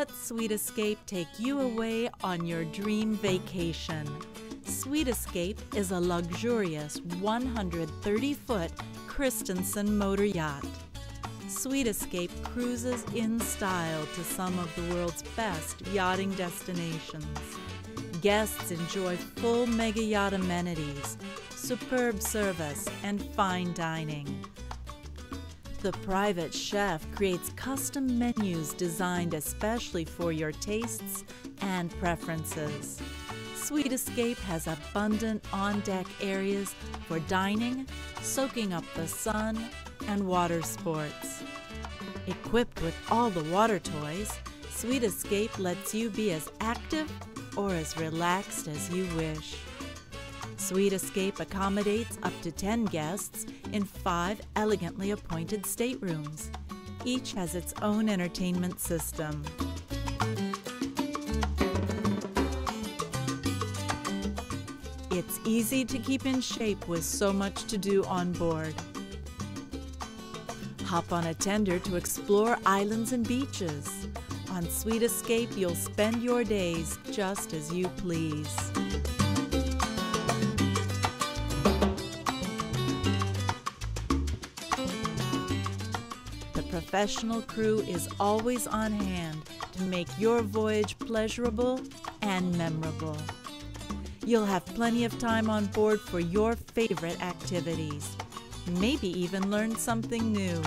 Let Sweet Escape take you away on your dream vacation. Sweet Escape is a luxurious 130-foot Christensen motor yacht. Sweet Escape cruises in style to some of the world's best yachting destinations. Guests enjoy full mega yacht amenities, superb service, and fine dining. The private chef creates custom menus designed especially for your tastes and preferences. Sweet Escape has abundant on-deck areas for dining, soaking up the sun, and water sports. Equipped with all the water toys, Sweet Escape lets you be as active or as relaxed as you wish. Sweet Escape accommodates up to 10 guests in 5 elegantly appointed staterooms. Each has its own entertainment system. It's easy to keep in shape with so much to do on board. Hop on a tender to explore islands and beaches. On Sweet Escape, you'll spend your days just as you please. The professional crew is always on hand to make your voyage pleasurable and memorable. You'll have plenty of time on board for your favorite activities. Maybe even learn something new.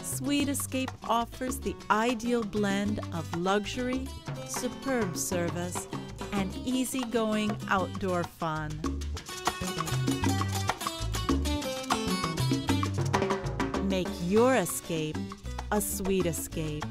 Sweet Escape offers the ideal blend of luxury, superb service, and easygoing outdoor fun. Make your escape a sweet escape.